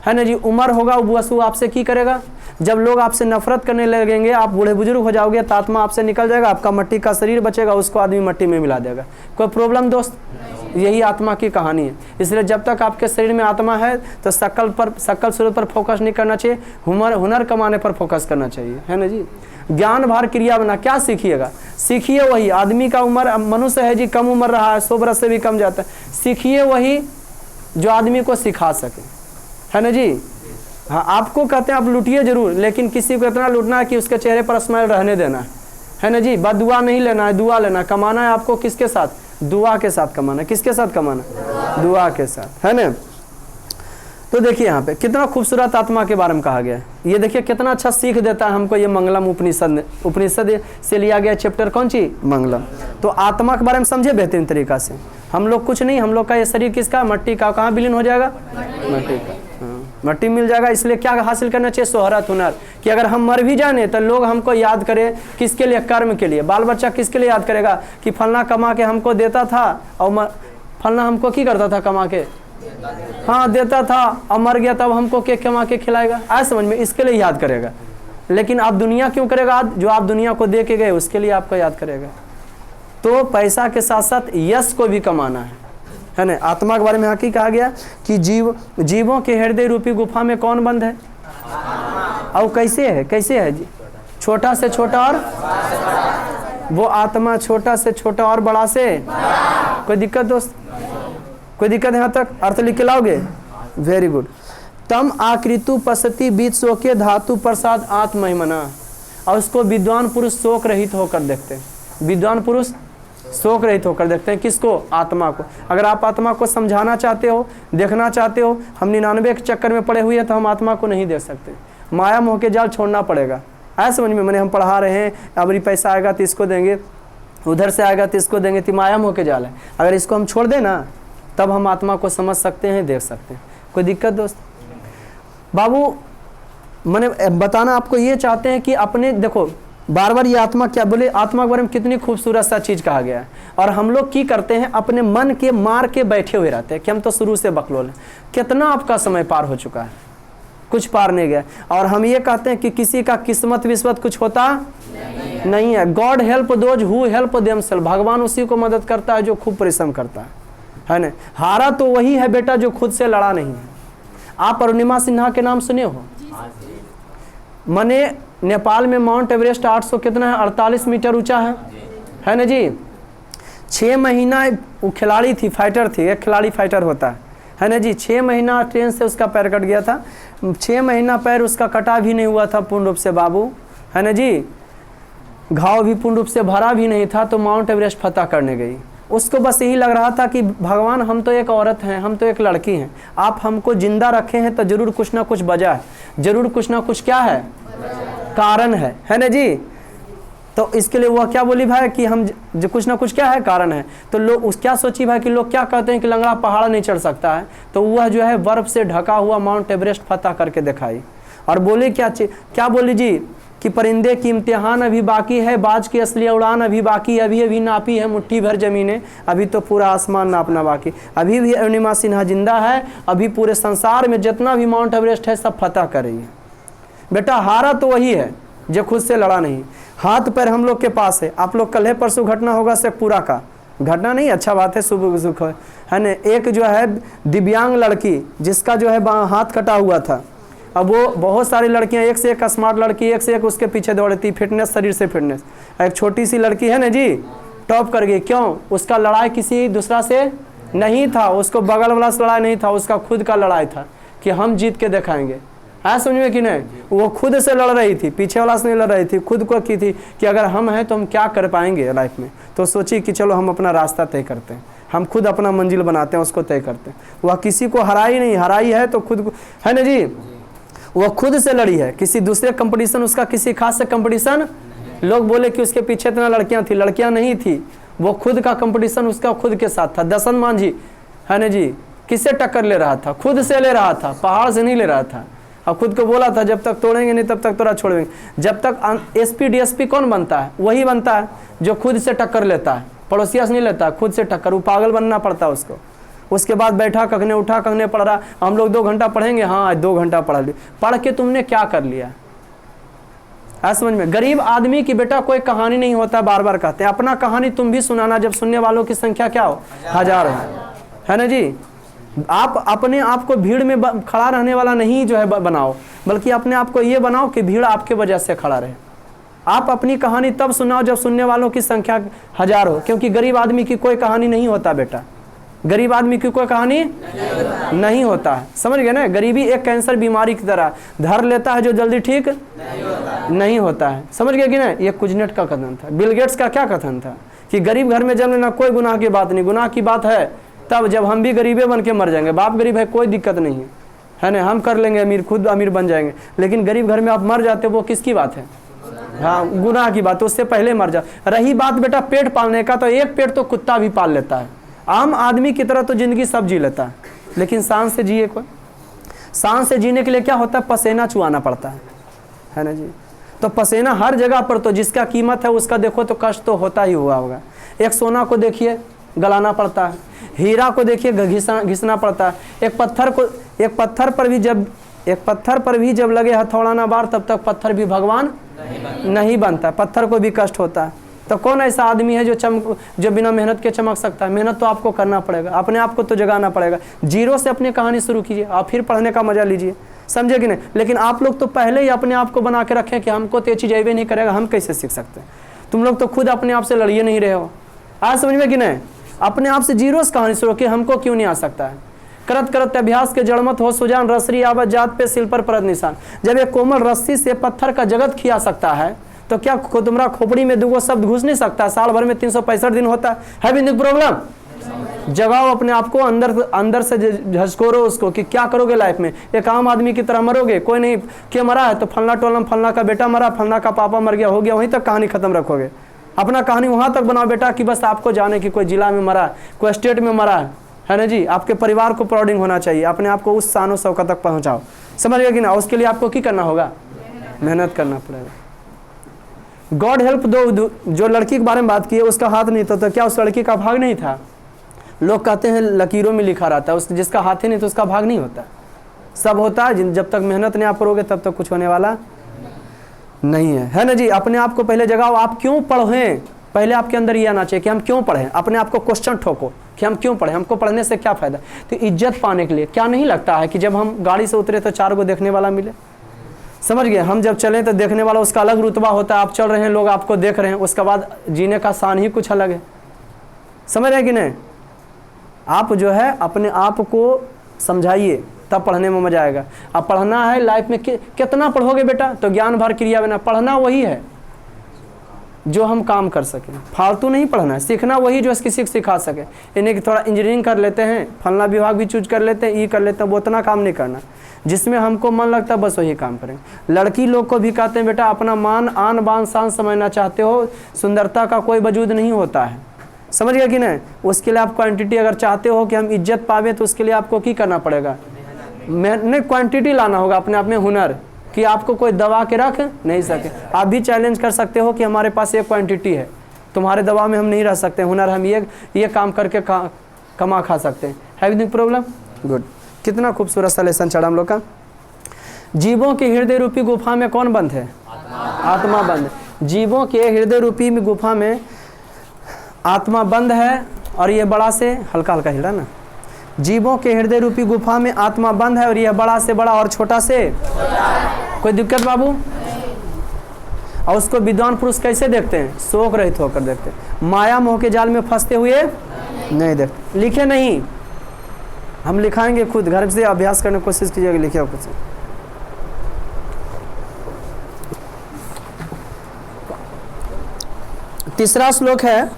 A: है ना जी। उम्र होगा वो आपसे की करेगा। जब लोग आपसे नफरत करने लगेंगे, आप बूढ़े बुजुर्ग हो जाओगे तो आत्मा आपसे निकल जाएगा, आपका मट्टी का शरीर बचेगा, उसको आदमी मट्टी में मिला देगा। कोई प्रॉब्लम दोस्त? यही आत्मा की कहानी है। इसलिए जब तक आपके शरीर में आत्मा है तो शकल सूरत पर फोकस नहीं करना चाहिए, हुनर कमाने पर फोकस करना चाहिए, है ना जी। ज्ञान भार क्रिया बना, क्या सीखिएगा? सीखिए वही। आदमी का उम्र, मनुष्य है जी, कम उम्र रहा है, 100 बरस से भी कम जाता है। सीखिए वही जो आदमी को सिखा सके, है ना जी। हाँ, आपको कहते हैं आप लूटिए जरूर, लेकिन किसी को इतना लूटना है कि उसके चेहरे पर स्माइल रहने देना है ना जी। बदुआ नहीं लेना है, दुआ लेना है। कमाना है आपको किसके साथ? दुआ के साथ कमाना है। किसके साथ कमाना? दुआ के साथ, है ना। तो देखिए यहाँ पे कितना खूबसूरत आत्मा के बारे में कहा गया है। ये देखिए कितना अच्छा सीख देता है हमको ये मंगलम उपनिषद से लिया गया चैप्टर, कौन सी? मंगलम। तो आत्मा के बारे में समझे बेहतरीन तरीका से। हम लोग कुछ नहीं, हम लोग का ये शरीर किसका? मट्टी का। कहाँ विलीन हो जाएगा? मट्टी का। मट्टी मिल जाएगा। इसलिए क्या हासिल करना चाहिए? शोहरत, हुनर, कि अगर हम मर भी जाने तो लोग हमको याद करें। किसके लिए? कर्म के लिए। बाल बच्चा किसके लिए याद करेगा? कि फलना कमा के हमको देता था और फलना हमको की करता था कमा के, हाँ देता था, और मर गया तब हमको केक कमा के खिलाएगा। आए समझ में? इसके लिए याद करेगा। लेकिन आप दुनिया क्यों करेगा? जो आप दुनिया को दे के गए उसके लिए आपको याद करेगा। तो पैसा के साथ साथ यश को भी कमाना है ना। आत्मा के बारे में यहाँ की कहा गया कि जीवों के हृदय रूपी गुफा में कौन बंद है? और कैसे है? कैसे है जी? छोटा से छोटा और वो आत्मा छोटा से छोटा और बड़ा से। कोई दिक्कत दोस्त? कोई दिक्कत यहाँ तक? अर्थ लिख के लाओगे? Very good. तम आकृतु पसती बीच शोके धातु प्रसाद आत्महिमना। और उसको विद्वान पुरुष शोक रहित होकर देखते हैं। विद्वान पुरुष शोक रहित होकर देखते हैं। किसको? आत्मा को। अगर आप आत्मा को समझाना चाहते हो, देखना चाहते हो, हम 99 के चक्कर में पड़े हुए हैं तो हम आत्मा को नहीं देख सकते। माया मोह के जाल छोड़ना पड़ेगा। ऐसा समझ में? मैंने हम पढ़ा रहे हैं, अब पैसा आएगा तो इसको देंगे, उधर से आएगा तो इसको देंगे, तो माया मोह के जाल है। अगर इसको हम छोड़ दें ना, तब हम आत्मा को समझ सकते हैं, देख सकते हैं। कोई दिक्कत दोस्त? बाबू मैंने बताना आपको ये चाहते हैं कि अपने देखो बार बार ये आत्मा क्या बोले, आत्मा के बारे में कितनी खूबसूरत सा चीज़ कहा गया है। और हम लोग की करते हैं? अपने मन के मार के बैठे हुए रहते हैं कि हम तो शुरू से बकलोल हैं। कितना आपका समय पार हो चुका है, कुछ पार नहीं गया। और हम ये कहते हैं कि किसी का किस्मत विस्मत कुछ होता नहीं है। God help those who help themselves. भगवान उसी को मदद करता है जो खूब परिश्रम करता है ना। हारा तो वही है बेटा जो खुद से लड़ा नहीं है। आप अरुणिमा सिन्हा के नाम सुने हो? मने नेपाल में माउंट एवरेस्ट 800 कितना है? 48 मीटर ऊंचा है ना जी। 6 महीना वो खिलाड़ी थी, फाइटर थी, एक खिलाड़ी फाइटर होता है ना जी। 6 महीना ट्रेन से उसका पैर कट गया था। 6 महीना पैर उसका कटा भी नहीं हुआ था पूर्ण रूप से बाबू, है ना जी। घाव भी पूर्ण रूप से भरा भी नहीं था, तो माउंट एवरेस्ट फतह करने गई। उसको बस यही लग रहा था कि भगवान हम तो एक औरत हैं, हम तो एक लड़की हैं, आप हमको जिंदा रखे हैं तो जरूर कुछ ना कुछ वजह है, जरूर कुछ ना कुछ क्या है? कारण है ना जी। तो इसके लिए वह क्या बोली भाई कि हम जो कुछ ना कुछ क्या है? कारण है। तो लोग उस क्या सोची भाई कि लोग क्या कहते हैं कि लंगड़ा पहाड़ नहीं चढ़ सकता है, तो वह जो है बर्फ से ढका हुआ माउंट एवरेस्ट फतह करके दिखाई। और बोले क्या बोली जी कि परिंदे की इम्तिहान अभी बाकी है, बाज की असली उड़ान अभी बाकी है, अभी अभी नापी है मुट्ठी भर ज़मीनें, अभी तो पूरा आसमान नापना बाकी। अभी भी अरुणिमा सिन्हा जिंदा है, अभी पूरे संसार में जितना भी माउंट एवरेस्ट है सब फतह कर रही है। बेटा हारा तो वही है जो खुद से लड़ा नहीं। हाथ पैर हम लोग के पास है। आप लोग कल है परसों घटना होगा शेखपुरा का, घटना नहीं, अच्छा बात है, शुभ सुख है ना। एक जो है दिव्यांग लड़की जिसका जो है हाथ कटा हुआ था। अब वो बहुत सारी लड़कियां, एक से एक स्मार्ट लड़की, एक से एक उसके पीछे दौड़ती, फिटनेस, शरीर से फिटनेस। एक छोटी सी लड़की है ना जी, टॉप कर गई। क्यों? उसका लड़ाई किसी दूसरा से नहीं था, उसको बगल वाला से लड़ाई नहीं था, उसका खुद का लड़ाई था कि हम जीत के दिखाएंगे। है समझ में कि नहीं? वो खुद से लड़ रही थी, पीछे वाला से नहीं लड़ रही थी, खुद को की थी कि अगर हम हैं तो हम क्या कर पाएंगे लाइफ में। तो सोची कि चलो हम अपना रास्ता तय करते हैं, हम खुद अपना मंजिल बनाते हैं, उसको तय करते हैं। वह किसी को हराई नहीं, हराई है तो खुद को, है ना जी। वो खुद से लड़ी है, किसी दूसरे कंपटीशन, उसका किसी खास से कंपटीशन। लोग बोले कि उसके पीछे इतना लड़कियां थी, लड़कियां नहीं थी, वो खुद का कंपटीशन उसका खुद के साथ था। दसन मांझी है ना जी, किससे टक्कर ले रहा था? खुद से ले रहा था, पहाड़ से नहीं ले रहा था। और खुद को बोला था जब तक तोड़ेंगे नहीं तब तक तोड़ा छोड़ेंगे। जब तक एसपी डीएसपी कौन बनता है? वही बनता है जो खुद से टक्कर लेता है, पड़ोसिया से नहीं लेता, खुद से टक्कर। वो पागल बनना पड़ता है उसको। उसके बाद बैठा कखने, उठा कखने, पढ़ रहा। हम लोग 2 घंटा पढ़ेंगे, हाँ आज 2 घंटा पढ़ लिया। पढ़ के तुमने क्या कर लिया? समझ में। गरीब आदमी की बेटा कोई कहानी नहीं होता, बार बार कहते हैं। अपना कहानी तुम भी सुनाना जब सुनने वालों की संख्या क्या हो, 1000 है ना जी। आप अपने आप को भीड़ में खड़ा रहने वाला नहीं जो है बनाओ, बल्कि अपने आप को ये बनाओ कि भीड़ आपके वजह से खड़ा रहे। आप अपनी कहानी तब सुनाओ जब सुनने वालों की संख्या 1000 हो, क्योंकि गरीब आदमी की कोई कहानी नहीं होता बेटा, गरीब आदमी की कोई कहानी नहीं होता है, समझ गए ना। गरीबी एक कैंसर बीमारी की तरह धर लेता है जो जल्दी ठीक नहीं होता है, समझ गए कि ना। ये कुजनेट का कथन था। बिल गेट्स का क्या कथन था कि गरीब घर में जन्म लेना कोई गुनाह की बात नहीं, गुनाह की बात है तब जब हम भी गरीबे बन के मर जाएंगे। बाप गरीब है कोई दिक्कत नहीं है ना, हम कर लेंगे अमीर, खुद अमीर बन जाएंगे। लेकिन गरीब घर में आप मर जाते हो वो किसकी बात है, हाँ गुनाह की बात, उससे पहले मर जा। रही बात बेटा पेट पालने का, तो एक पेट तो कुत्ता भी पाल लेता है, आम आदमी की तरह तो जिंदगी सब जी लेता है, लेकिन सांस से जिए कोई। सांस से जीने के लिए क्या होता है, पसीना चुआना पड़ता है ना जी। तो पसीना हर जगह पर, तो जिसका कीमत है उसका देखो तो कष्ट तो होता ही हुआ होगा। एक सोना को देखिए गलाना पड़ता है, हीरा को देखिए घिसना पड़ता है। एक पत्थर पर भी जब लगे हथौड़ा ना बार, तब तक पत्थर भी भगवान नहीं बनता, पत्थर को भी कष्ट होता है। तो कौन ऐसा आदमी है जो बिना मेहनत के चमक सकता है। मेहनत तो आपको करना पड़ेगा, अपने आप को तो जगाना पड़ेगा। जीरो से अपनी कहानी शुरू कीजिए, आप फिर पढ़ने का मजा लीजिए, समझे कि नहीं। लेकिन आप लोग तो पहले ही अपने आप को बना के रखें कि हमको तो ये चीज़ अवे नहीं करेगा, हम कैसे सीख सकते हैं। तुम लोग तो खुद अपने आप से लड़िए नहीं रहे हो, आज समझ में कि नहीं। अपने आप से जीरो से कहानी शुरू कि हमको क्यों नहीं आ सकता है। करत करत अभ्यास के जड़मत हो सुजान, रसरी आवत जात पे सिल पर परत निशान। जब एक कोमल रस्सी से पत्थर का जगत खिया सकता है, तो क्या तुम्हारा खोपड़ी में दुगो शब्द घुस नहीं सकता। साल भर में 365 दिन होता है भी प्रॉब्लम। जगाओ अपने आप को, अंदर से झसकोरो उसको कि क्या करोगे लाइफ में। एक आम आदमी की तरह मरोगे, कोई नहीं क्या मरा है तो फलना टोलम, फलना का बेटा मरा, फलना का पापा मर गया, हो गया, वहीं तक कहानी खत्म रखोगे। अपना कहानी वहां तक बनाओ बेटा कि बस आपको जाने की कोई जिला में मरा, कोई स्टेट में मरा है ना जी। आपके परिवार को प्राउडिंग होना चाहिए, अपने आप को उस शान शौकत तक पहुंचाओ, समझ गए कि ना। उसके लिए आपको क्या करना होगा, मेहनत करना पड़ेगा। गॉड हेल्प दो, जो लड़की के बारे में बात की है उसका हाथ नहीं था, तो क्या उस लड़की का भाग नहीं था। लोग कहते हैं लकीरों में लिखा रहता है, जिसका हाथ ही नहीं तो उसका भाग नहीं होता। सब होता है, जब तक मेहनत नहीं आप करोगे तब तक कुछ होने वाला नहीं है ना जी। अपने आप को पहले जगाओ, आप क्यों पढ़ें, पहले आपके अंदर ये आना चाहिए कि हम क्यों पढ़ें। अपने आप को क्वेश्चन ठोको कि हम क्यों पढ़ें, हमको पढ़ने से क्या फ़ायदा। तो इज्जत पाने के लिए क्या नहीं लगता है कि जब हम गाड़ी से उतरे तो 4 को देखने वाला मिले, समझ गए। हम जब चलें तो देखने वाला उसका अलग रुतबा होता है। आप चल रहे हैं, लोग आपको देख रहे हैं, उसके बाद जीने का शान ही कुछ अलग है, समझ रहे हैं कि नहीं। आप जो है अपने आप को समझाइए, तब पढ़ने में मजा आएगा। अब पढ़ना है लाइफ में कितना पढ़ोगे बेटा, तो ज्ञान भर क्रिया बिना। पढ़ना वही है जो हम काम कर सकें, फालतू नहीं पढ़ना है। सीखना वही जो किसी को सिखा सके। इन्हें कि थोड़ा इंजीनियरिंग कर लेते हैं, फलना विभाग भी चूज कर लेते हैं, ये कर लेते हैं, वो उतना काम नहीं करना। जिसमें हमको मन लगता है बस वही काम करेंगे। लड़की लोग को भी कहते हैं बेटा अपना मान आन बान शान समझना चाहते हो, सुंदरता का कोई वजूद नहीं होता है, समझ गया कि नहीं। उसके लिए आप क्वांटिटी अगर चाहते हो कि हम इज्जत पावे, तो उसके लिए आपको क्या करना पड़ेगा, नहीं क्वांटिटी लाना होगा अपने आप में, हुनर कि आपको कोई दबा के रख नहीं सके। आप भी चैलेंज कर सकते हो कि हमारे पास एक क्वांटिटी है, तुम्हारे दबाव में हम नहीं रह सकते, हुनर हम ये काम करके कमा खा सकते हैं। Have the problem good. कितना खूबसूरत सा लेसन चढ़ा हम लोग का। जीवों के हृदय रूपी गुफा में कौन बंद है, आत्मा बंद। जीवों के हृदय रूपी गुफा में आत्मा बंद है। और ये बड़ा से हल्का हल्का हिला ना। जीवों के हृदय रूपी गुफा में आत्मा बंद है, और यह बड़ा से बड़ा और छोटा से कोई दिक्कत बाबू। और उसको विद्वान पुरुष कैसे देखते हैं, शोक रहित होकर देखते हैं, माया मोह के जाल में फंसते हुए नहीं देखते। लिखे नहीं, हम लिखाएंगे खुद, घर से अभ्यास करने की कोशिश कीजिएगा, लिखे कुछ। तीसरा श्लोक है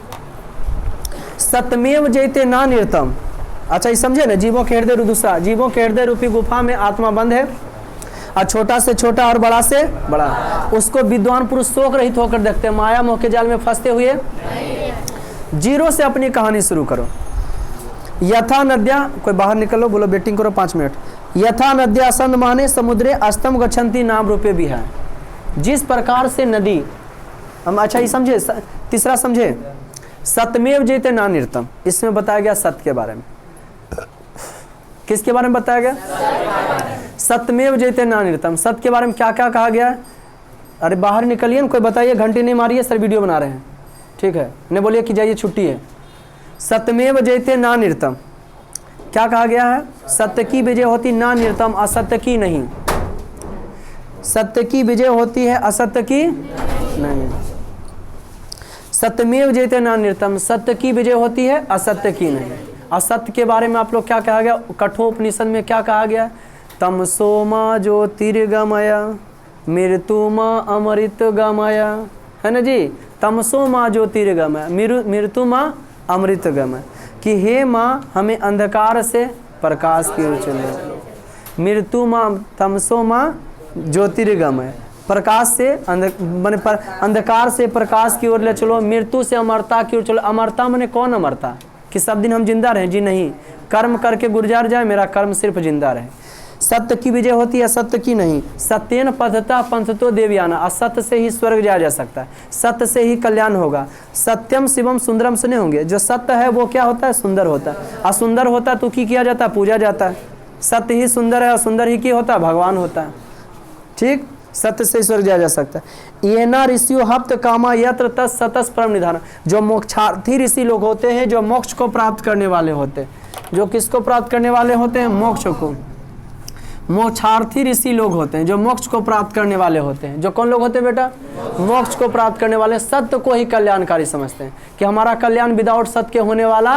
A: सत्यमेव जयते ना निरतम। अच्छा ये समझे ना, जीवों के हृदय, दूसरा जीवों के हृदय रूपी गुफा में आत्मा बंद है, और छोटा से छोटा और बड़ा से बड़ा, उसको विद्वान पुरुष शोक रहित होकर देखते हैं, माया मोह के जाल में फंसते हुए। जीरो से अपनी कहानी शुरू करो। यथा नद्या, कोई बाहर निकलो, बोलो बेटिंग करो 5 मिनट। यथा नद्या संद माने समुद्रे अस्तम गच्छन्ति नाम रूपे भी है। जिस प्रकार से नदी, हम अच्छा ये समझे, तीसरा समझे, सत्यमेव जयते ना निरतम। इसमें बताया गया सत्य के बारे में। किसके बारे में बताया गया, सत्यमेव जयते ना निरतम। सत्य के बारे में क्या क्या कहा गया, अरे बाहर निकलिए ना, कोई बताइए, घंटी नहीं मारिए सर, वीडियो बना रहे हैं, ठीक है, नहीं बोलिए कि जाइए छुट्टी है। सत्यमेव जयते ना निरतम, क्या कहा गया है? सत्य की विजय होती ना निरतम, असत्य की नहीं। सत्य की विजय होती है, असत्य की नहीं। सत्यमेव जयते ना निरतम, सत्य की विजय होती है, असत्य की नहीं। असत्य के बारे में आप लोग क्या कहा गया? कठोपनिषद में क्या कहा गया? तमसो मा ज्योतिर्गमय मृत्युमा अमृत गमय, है ना जी। तमसो मा ज्योतिर्गमय मृत्युमा अमृत गमय, कि हे माँ हमें अंधकार से प्रकाश की ओर चलो। मृत्यु माँ तमसो माँ ज्योतिर्गमय, प्रकाश से अंधकार से प्रकाश की ओर ले चलो, मृत्यु से अमरता की ओर चलो। अमरता माने कौन अमरता? कि सब दिन हम जिंदा रहें? जी नहीं, कर्म करके गुजर जाए, मेरा कर्म सिर्फ जिंदा रहे। सत्य की विजय होती है, सत्य की नहीं। सत्येन पद्धता पंथतो देवयाना, असत्य से ही स्वर्ग जाया जा सकता है, सत्य से ही कल्याण होगा। सत्यम शिवम सुंदरम सुने होंगे, जो सत्य है वो क्या होता है? सुंदर होता है। असुंदर होता है तो की किया जाता है? पूजा जाता है। सत्य ही सुंदर है और सुंदर ही की होता है? भगवान होता है। ठीक, सत्य से स्वर्ग जाया जा सकता है। ये ना ऋषियों हप्त कामा यत्र तत् सतस परम निधान, जो मोक्षार्थी ऋषि लोग होते हैं, जो मोक्ष को प्राप्त करने वाले होते हैं। जो किसको प्राप्त करने वाले होते हैं? मोक्ष को। मोक्षार्थी ऋषि लोग होते हैं जो मोक्ष को प्राप्त करने वाले होते हैं। जो कौन लोग होते हैं बेटा? मोक्ष को प्राप्त करने वाले, सत्य को ही कल्याणकारी समझते हैं कि हमारा कल्याण विदाउट सत्य के होने वाला।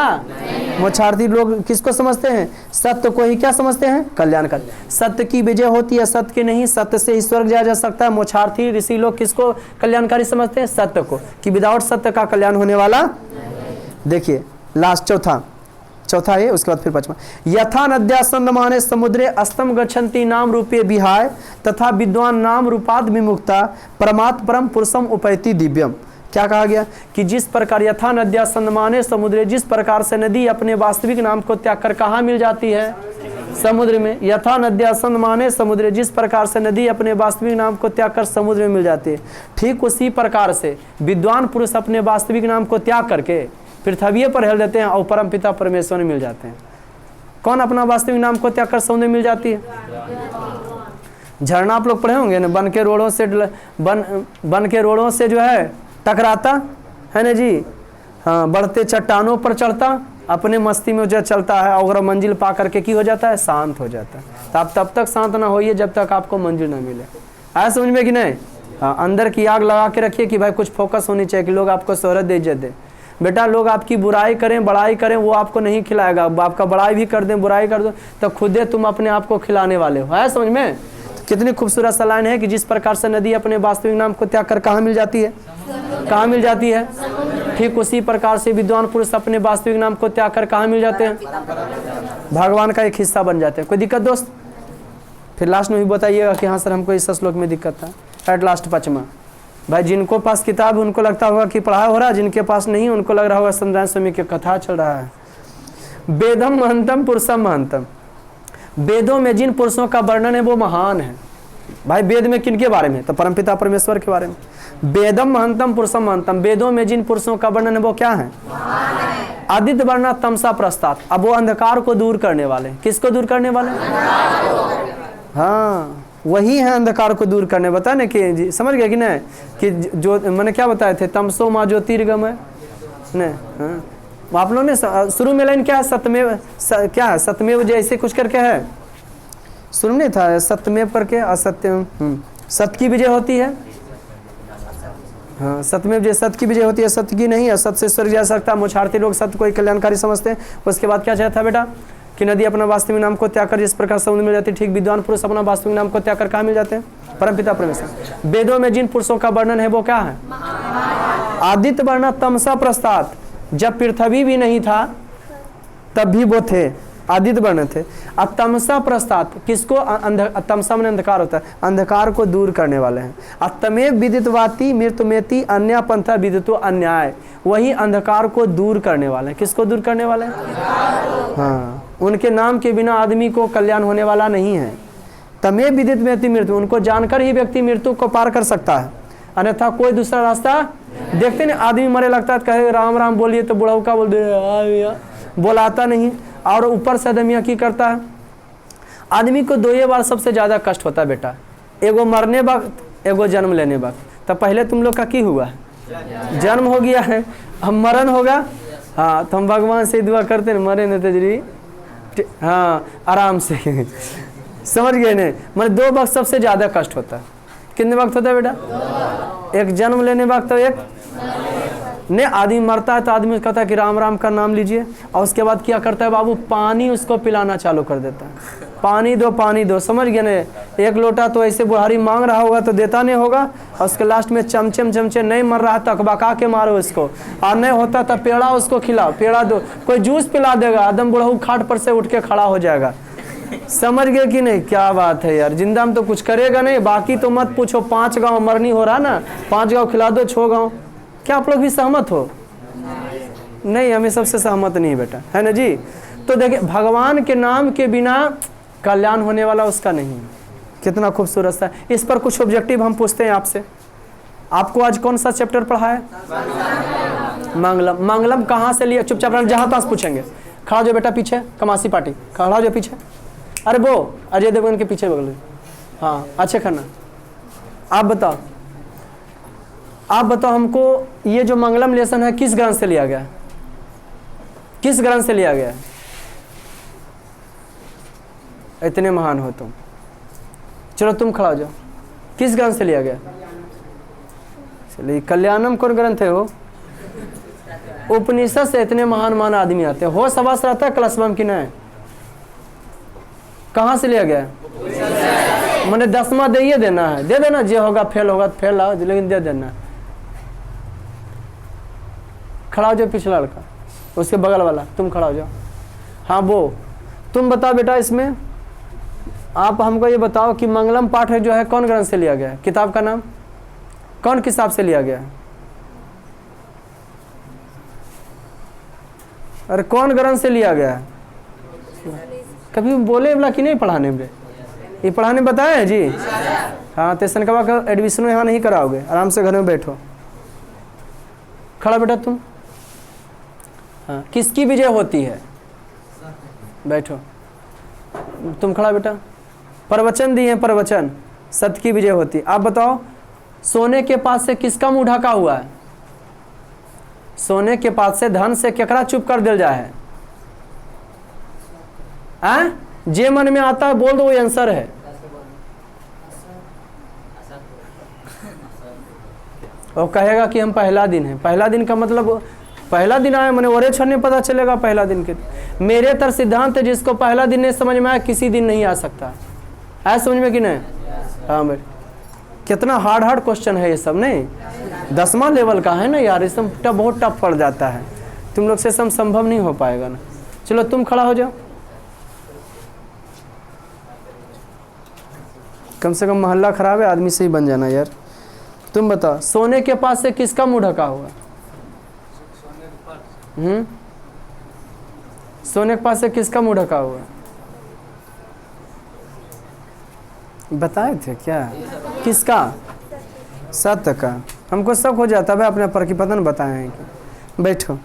A: मोक्षार्थी लोग किसको समझते हैं? सत्य को ही क्या समझते हैं? कल्याणकारी। सत्य की विजय होती है, सत्य की नहीं। सत्य से ही स्वर्ग जाया जा सकता है। मोक्षार्थी ऋषि लोग किसको कल्याणकारी समझते हैं? सत्य को, कि विदाउट सत्य का कल्याण होने वाला। देखिए लास्ट चौथा है, उसके बाद फिर पांचवा। यथा नद्या संदमाने समुद्रे अस्तम गच्छन्ति नाम रूपे विहाय तथा विद्वान नाम रूपाद विमुक्ता परमात्म परम पुरुषम उपैति दिव्यम। क्या कहा गया? कि जिस प्रकार यथा नद्या संदमाने समुद्रे, जिस प्रकार से नदी अपने वास्तविक नाम को त्याग कर कहाँ मिल जाती है? समुद्र में। यथा नद्या संदमाने समुद्रे, जिस प्रकार से नदी अपने वास्तविक नाम को त्याग कर समुद्र में मिल जाती है, ठीक उसी प्रकार से विद्वान पुरुष अपने वास्तविक नाम को त्याग करके पृथ्वी पर हिल देते हैं और परम पिता परमेश्वर में मिल जाते हैं। कौन अपना वास्तविक नाम को त्याग कर समुद्र में मिल जाती है? झरना आप लोग पढ़े होंगे ना, बन के रोड़ों से जो है टकराता है ना जी। हाँ, बढ़ते चट्टानों पर चढ़ता, अपने मस्ती में जो चलता है और मंजिल पा करके की हो जाता है? शांत हो जाता है। तो आप तब तक शांत ना होइए जब तक आपको मंजिल ना मिले। आया समझ में कि नहीं? हाँ, अंदर की आग लगा के रखिए कि भाई कुछ फोकस होनी चाहिए कि लोग आपको शोहरत दे इज्जत दे। बेटा लोग आपकी बुराई करें बड़ाई करें वो आपको नहीं खिलाएगा। आपका बड़ाई भी कर दें बुराई कर दो तो खुदे तुम अपने आप को खिलाने वाले हो। है समझ में? तो कितनी खूबसूरत सा लाइन है कि जिस प्रकार से नदी अपने वास्तविक नाम को त्याग कर कहाँ मिल जाती है? कहाँ मिल जाती है? ठीक उसी प्रकार से विद्वान पुरुष अपने वास्तविक नाम को त्याग कर कहाँ मिल जाते हैं? भगवान का एक हिस्सा बन जाते हैं। कोई दिक्कत दोस्त? फिर लास्ट में भी बताइएगा कि हाँ सर हमको इस श्लोक में दिक्कत था। एट लास्ट पांचवा भाई, जिनको पास किताब उनको लगता होगा कि पढ़ाई हो रहा है, जिनके पास नहीं उनको लग रहा होगा सत्यनारायण स्वामी की कथा चल रहा है। वेदम महंतम पुरुषम महंतम, वेदों में जिन पुरुषों का वर्णन है वो महान है। भाई वेद में किनके बारे में? तो परमपिता परमेश्वर के बारे में। वेदम महंतम पुरुषम महंतम, वेदों में जिन पुरुषों का वर्णन है वो क्या है? आदित्य वर्णा तमसा प्रस्ताव, अब वो अंधकार को दूर करने वाले। किसको दूर करने वाले? हाँ, वही है अंधकार को दूर करने। बता ना कि समझ गए कि नहीं? कि जो मैंने क्या बताए थे? तमसो माँ ज्योतिर्गमय नहीं। हाँ, आप लोगों ने शुरू में लाइन क्या है? सत्यमेव क्या है? सत्यमेव जैसे कुछ करके है, शुरू नहीं था सत्यमेव करके असत्य। सत्य की विजय होती है। हाँ, सत्यमेव जय, सत्य की विजय होती है, सत्य की नहीं। असत्य से स्वर्ग जा सकता। मोक्षार्थी लोग सत्य को ही कल्याणकारी समझते हैं। उसके बाद क्या चाहता बेटा? कि नदी अपना वास्तविक नाम को त्याग कर जिस प्रकार समुद्र मिल जाती है, ठीक विद्वान पुरुष अपना वास्तविक नाम को त्याग कर कहाँ मिल जाते हैं? परमपिता परमेश्वर। वेदों में जिन पुरुषों का वर्णन है वो क्या है? आदित्य वर्णा तमसा प्रस्तात, जब पृथ्वी भी नहीं था तब भी वो थे, आदित्य वर्ण थे। अब तमसा प्रस्तात किसको? तमसा में अंधकार होता है, अंधकार को दूर करने वाले हैं। अतमेव विदितवाती मृत्युमेति अन्य पंथा विदितो अन्याय, वही अंधकार को दूर करने वाले हैं। किसको दूर करने वाले हैं? हाँ, उनके नाम के बिना आदमी को कल्याण होने वाला नहीं है। तमेव विदित मेति मृत्यु, उनको जानकर ही व्यक्ति मृत्यु को पार कर सकता है, अन्यथा कोई दूसरा रास्ता देखते नहीं। आदमी मरे लगता है कहे राम राम बोलिए तो बुढ़ाऊ का बोल दे, बोलाता नहीं। और ऊपर से आदमी की करता है। आदमी को 2 बार सबसे ज्यादा कष्ट होता है बेटा। एगो मरने वक्त एगो जन्म लेने वक्त। तो पहले तुम लोग का की हुआ है? जन्म हो गया है, हम मरण होगा। हाँ, तो हम भगवान से दुआ करते हैं मरे न तेजरी, हाँ आराम से समझ गए नहीं? मतलब 2 वक्त सबसे ज़्यादा कष्ट होता है। कितने वक्त होता है बेटा? एक जन्म लेने वक्त, तो एक ने आदमी मरता है तो आदमी कहता है कि राम राम का नाम लीजिए, और उसके बाद क्या करता है बाबू, पानी उसको पिलाना चालू कर देता है। पानी दो, पानी दो, समझ गए ना? 1 लोटा तो ऐसे बुढ़ारी मांग रहा होगा तो देता नहीं होगा, और उसके लास्ट में चमचे चमचे, नहीं मर रहा तक बका के मारो इसको, और नहीं होता तब पेड़ा उसको खिलाओ, पेड़ा दो, कोई जूस पिला देगा, आदम बुढ़ऊ खाट पर से उठ के खड़ा हो जाएगा। समझ गए कि नहीं? क्या बात है यार, जिंदा में तो कुछ करेगा नहीं, बाकी तो मत पूछो। 5 गाँव मरनी हो रहा ना, 5 गाँव खिला दो, 6 गाँव। क्या आप लोग भी सहमत हो? नहीं, हमें सबसे सहमत नहीं बेटा, है ना जी? तो देखिए, भगवान के नाम के बिना कल्याण होने वाला उसका नहीं। कितना खूबसूरत सा। इस पर कुछ ऑब्जेक्टिव हम पूछते हैं आपसे। आपको आज कौन सा चैप्टर पढ़ा है? मंगलम। मंगलम कहाँ से लिया? चुपचाप जहाँ पास पूछेंगे। खड़ा जो बेटा पीछे, कमासी पार्टी खड़ा जो पीछे। अरे वो अजय देवगन के पीछे बगल। हाँ, अच्छे खन्ना, आप बताओ, आप बताओ हमको, ये जो मंगलम लेसन है किस ग्रंथ से लिया गया है? किस ग्रंथ से लिया गया है? इतने महान हो तुम। चलो तुम खड़ा हो जाओ। किस ग्रंथ से लिया गया? चलिए, कल्याणम कौन ग्रंथ है वो? उपनिषद से। इतने महान महान आदमी आते हैं। हो सवास रहता है क्लासरूम की नहीं? कहाँ से लिया गया? मैंने 10वां दे ही देना है, दे देना, जो होगा फेल होगा तो फेल आओ, लेकिन दे देना। खड़ा हो जाओ पिछला लड़का, उसके बगल वाला, तुम खड़ा हो जाओ। हाँ वो तुम बताओ बेटा, इसमें आप हमको ये बताओ कि मंगलम पाठ है जो है कौन ग्रंथ से लिया गया है? किताब का नाम कौन किताब से लिया गया है? अरे कौन ग्रंथ से लिया गया है? कभी बोले बोला कि नहीं पढ़ाने में? ये पढ़ाने बताए हैं जी? हाँ, तो सनकवा का एडमिशन यहाँ नहीं कराओगे, आराम से घर में बैठो। खड़ा बेटा तुम। हाँ, किसकी विजय होती है? बैठो। तुम खड़ा बेटा। प्रवचन दिए हैं, प्रवचन, सत्य की विजय होती है। आप बताओ, सोने के पास से किसका मुंह ढका हुआ है? सोने के पास से धन से केकरा चुप कर दिल जाए है? जे मन में आता है बोल दो, वो आंसर है। और कहेगा कि हम पहला दिन है। पहला दिन का मतलब पहला दिन आया मैंने ओरे छोड़ने पता चलेगा पहला दिन के। मेरे तर सिद्धांत है, जिसको पहला दिन नहीं समझ में आया किसी दिन नहीं आ सकता है। समझ में कि नहीं? हाँ मेरे, कितना हार्ड क्वेश्चन है ये सब। नहीं, 10वां लेवल का है ना यार, इस सब बहुत टफ पड़ जाता है। तुम लोग से सब संभव नहीं हो पाएगा ना। चलो तुम खड़ा हो जाओ। कम से कम मोहल्ला खराब है, आदमी से ही बन जाना यार। तुम बताओ, सोने के पास से किसका मुंह ढका हुआ? सोने के पास से किसका मुंह ढका हुआ? बताए थे क्या? किसका? सत्य का। हमको शक हो जाता है अपने पर कि पता नहीं बताए हैं कि। बैठो।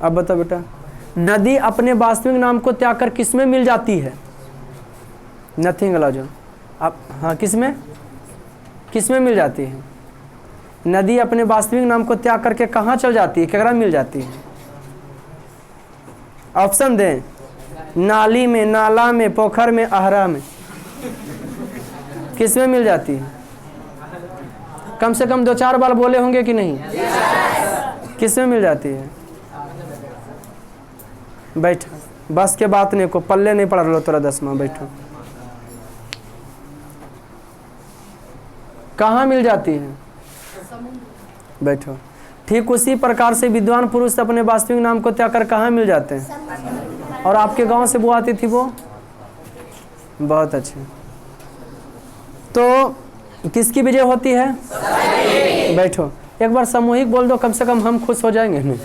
A: अब बताओ बेटा, नदी अपने वास्तविक नाम को त्याग कर किस में मिल जाती है? Nothing allowed. आप हाँ, किस में मिल जाती है? नदी अपने वास्तविक नाम को त्याग करके कहाँ चल जाती है? केकरा मिल जाती है? ऑप्शन दें। नाली में, नाला में, पोखर में, आहरा में। किस में मिल जाती है? कम से कम 2-4 बार बोले होंगे कि नहीं? किस में मिल जाती है? बैठो, बस के बात नहीं को, पल्ले नहीं पड़ रहा तोरा 10वां। बैठो। कहाँ मिल जाती है? बैठो। ठीक उसी प्रकार से विद्वान पुरुष अपने वास्तविक नाम को त्याग कर कहाँ मिल जाते हैं? और आपके गांव से वो आती थी वो? बहुत अच्छे। तो किसकी विजय होती है? बैठो। एक बार सामूहिक बोल दो, कम से कम हम खुश हो जाएंगे। नहीं,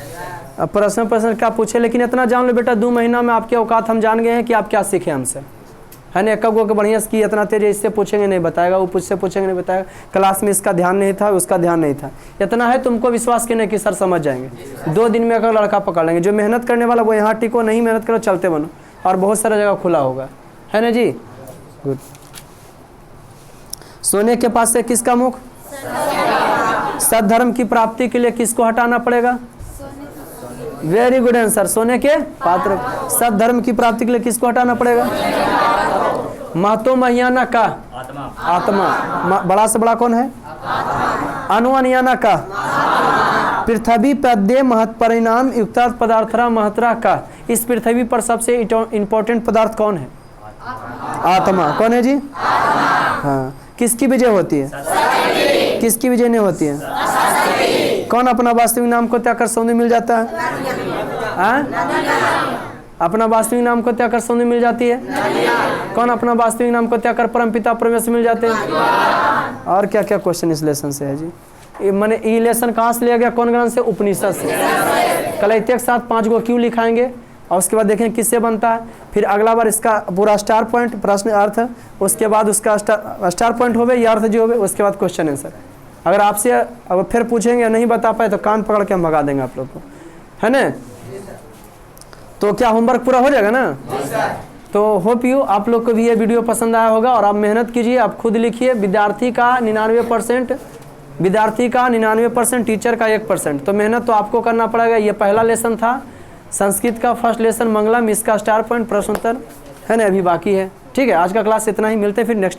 A: अब प्रश्न क्या पूछे, लेकिन इतना जान लो बेटा, 2 महीना में आपके औकात हम जान गए हैं कि आप क्या सीखे हमसे, है ना? एक गो के बढ़िया की इतना तेज, इससे पूछेंगे नहीं बताएगा, वो मुझसे पूछेंगे नहीं बताएगा, क्लास में इसका ध्यान नहीं था, उसका ध्यान नहीं था। इतना है तुमको विश्वास करने की, सर समझ जाएंगे। 2 दिन में अगर लड़का पकड़ लेंगे। जो मेहनत करने वाला वो यहाँ टिको, नहीं मेहनत करो चलते बनो, और बहुत सारा जगह खुला होगा, है ना जी? गुड। सोने के पास से किसका मुख? सद्धर्म की प्राप्ति के लिए किसको हटाना पड़ेगा? वेरी गुड आंसर, सोने के पात्र। सद्धर्म की प्राप्ति के लिए किसको हटाना पड़ेगा? महतो महियाना का आत्मा। बड़ा से बड़ा कौन है? अनुअनियाना का पृथ्वी पद्य महत परिणाम युक्ता पदार्थरा महतरा का। इस पृथ्वी पर सबसे इंपॉर्टेंट पदार्थ कौन है? आत्मा। कौन है जी? हाँ। किसकी विजय होती है? किसकी विजय नहीं होती है? कौन अपना वास्तविक नाम को त्याग कर सौंदर्य मिल जाता है? अपना वास्तविक नाम को त्याग कर सौंदर्य मिल जाती है? कौन अपना वास्तविक नाम को त्याग कर परमपिता परमेश्वर मिल जाते हैं? और क्या क्या क्वेश्चन इस लेसन से है जी? मैंने ये लेसन कहाँ से लिया गया? कौन ग्रंथ से? उपनिषद से। कल एक साथ 5 को क्यों लिखाएंगे और उसके बाद देखें किससे बनता है। फिर अगला बार इसका पूरा स्टार पॉइंट प्रश्न अर्थ, उसके बाद उसका स्टार पॉइंट होवे या अर्थ जो होवे, उसके बाद क्वेश्चन आंसर। अगर आपसे अब फिर पूछेंगे नहीं बता पाए तो कान पकड़ के हम भगा देंगे आप लोग को, है ना। तो क्या होमवर्क पूरा हो जाएगा ना? तो होप यू आप लोग को भी ये वीडियो पसंद आया होगा और आप मेहनत कीजिए, आप खुद लिखिए। विद्यार्थी का 99%, विद्यार्थी का 99%, टीचर का 1%। तो मेहनत तो आपको करना पड़ेगा। ये पहला लेसन था संस्कृत का, फर्स्ट लेसन मंगलम, इसका स्टार पॉइंट प्रश्नोत्तर है ना, अभी बाकी है। ठीक है, आज का क्लास इतना ही, मिलते हैं फिर नेक्स्ट